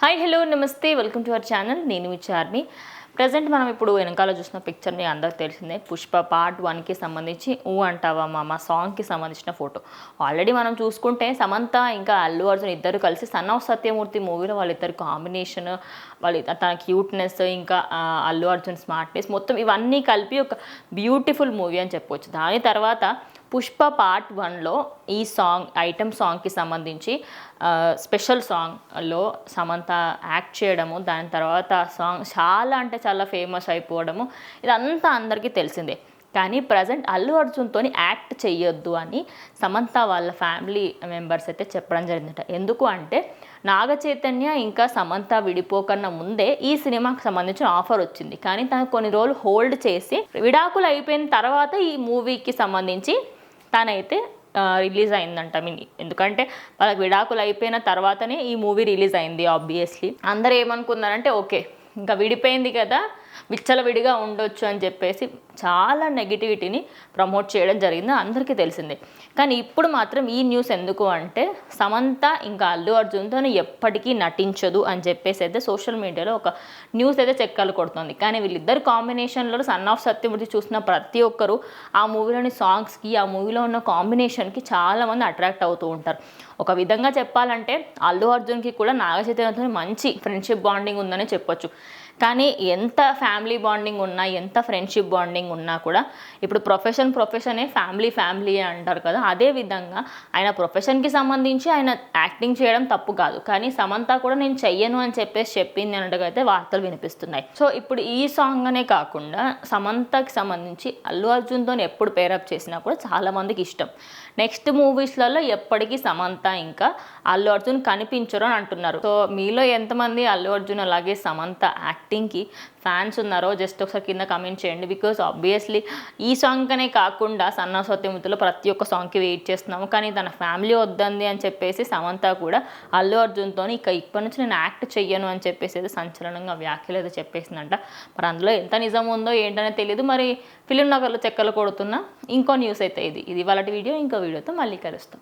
Hi hello నమస్తే welcome to our channel. నేను మీ Charmi. Present మనం ఇప్పుడు వెనకాల చూసిన పిక్చర్ని అందరికి తెలిసిందే. పుష్ప పార్ట్ 1కి సంబంధించి ఊ అంటావా మామ సాంగ్కి సంబంధించిన ఫోటో. ఆల్రెడీ మనం చూసుకుంటే సమంత ఇంకా అల్లు అర్జున్ ఇద్దరు కలిసి సన్ ఆఫ్ సత్యమూర్తి మూవీలో వాళ్ళిద్దరు కాంబినేషన్, తన క్యూట్నెస్, ఇంకా అల్లు అర్జున్ స్మార్ట్నెస్, మొత్తం ఇవన్నీ కలిపి ఒక బ్యూటిఫుల్ మూవీ అని చెప్పొచ్చు. దాని తర్వాత పుష్ప పార్ట్ 1లో ఈ సాంగ్ ఐటమ్ సాంగ్కి సంబంధించి స్పెషల్ సాంగ్లో సమంత యాక్ట్ చేయడము, దాని తర్వాత సాంగ్ చాలా అంటే చాలా ఫేమస్ అయిపోవడము, ఇదంతా అందరికీ తెలిసిందే. కానీ ప్రజెంట్ అల్లు అర్జున్తో యాక్ట్ చెయ్యొద్దు అని సమంత వాళ్ళ ఫ్యామిలీ మెంబర్స్ అయితే చెప్పడం జరిగిందట. ఎందుకు అంటే నాగ చైతన్య ఇంకా సమంత విడిపోకన్నా ముందే ఈ సినిమాకి సంబంధించిన ఆఫర్ వచ్చింది. కానీ తను కొన్ని రోజులు హోల్డ్ చేసి విడాకులు అయిపోయిన తర్వాత ఈ మూవీకి సంబంధించి తనైతే రిలీజ్ అయిందంట. ఎందుకంటే వాళ్ళకి విడాకులు అయిపోయిన తర్వాతనే ఈ మూవీ రిలీజ్ అయింది. ఆబ్వియస్లీ అందరూ ఏమనుకున్నారంటే ఓకే ఇంకా విడిపోయింది కదా, విచ్చలవిడిగా ఉండొచ్చు అని చెప్పేసి చాలా నెగిటివిటీని ప్రమోట్ చేయడం జరిగింది, అందరికీ తెలిసిందే. కానీ ఇప్పుడు మాత్రం ఈ న్యూస్ ఎందుకు అంటే సమంత ఇంకా అల్లు అర్జున్తో ఎప్పటికీ నటించదు అని చెప్పేసి అయితే సోషల్ మీడియాలో ఒక న్యూస్ అయితే చెక్కలు కొడుతుంది. కానీ వీళ్ళిద్దరు కాంబినేషన్లో సన్ ఆఫ్ సత్యమూర్తి చూసిన ప్రతి ఒక్కరు ఆ మూవీలోని సాంగ్స్కి, ఆ మూవీలో ఉన్న కాంబినేషన్కి చాలామంది అట్రాక్ట్ అవుతూ ఉంటారు. ఒక విధంగా చెప్పాలంటే అల్లు అర్జున్కి కూడా నాగ చైతన్యతో మంచి ఫ్రెండ్షిప్ బాండింగ్ ఉందని చెప్పొచ్చు. కానీ ఎంత ఫ్యామిలీ బాండింగ్ ఉన్నా, ఎంత ఫ్రెండ్షిప్ బాండింగ్ ఉన్నా కూడా ఇప్పుడు ప్రొఫెషనే ఫ్యామిలీ అంటారు కదా, అదే విధంగా ఆయన ప్రొఫెషన్కి సంబంధించి ఆయన యాక్టింగ్ చేయడం తప్పు కాదు. కానీ సమంత కూడా నేను చెయ్యను అని చెప్పేసి చెప్పింది అన్నట్టుగా వార్తలు వినిపిస్తున్నాయి. సో ఇప్పుడు ఈ సాంగ్ అనే కాకుండా సమంతకి సంబంధించి అల్లు అర్జున్తో ఎప్పుడు పేరప్ చేసినా కూడా చాలామందికి ఇష్టం. నెక్స్ట్ మూవీస్లలో ఎప్పటికీ సమంత ఇంకా అల్లు అర్జున్ కనిపించరు అని అంటున్నారు. సో మీలో ఎంతమంది అల్లు అర్జున్ అలాగే సమంత యాక్టింగ్కి ఫ్యాన్స్ ఉన్నారో జస్ట్ ఒకసారి కింద కమెంట్ చేయండి. బికాజ్ ఆబ్వియస్లీ ఈ సాంగ్ అనే కాకుండా సన్ ఆఫ్ సత్యమూర్తిలో ప్రతి ఒక్క సాంగ్కి వెయిట్ చేస్తున్నాము. కానీ తన ఫ్యామిలీ వద్దంది అని చెప్పేసి సమంత కూడా అల్లు అర్జున్తో ఇప్పటి నుంచి నేను యాక్ట్ చెయ్యను అని చెప్పేసి అయితే సంచలనంగా వ్యాఖ్యలు అయితే చెప్పేసిందంట. మరి అందులో ఎంత నిజం ఉందో ఏంటనే తెలియదు. మరి ఫిలిం నగర్లో చెక్కలు కొడుతున్న ఇంకో న్యూస్ అయితే ఇది వాళ్ళ వీడియో. ఇంకో వీడియోతో మళ్ళీ కలుస్తాం.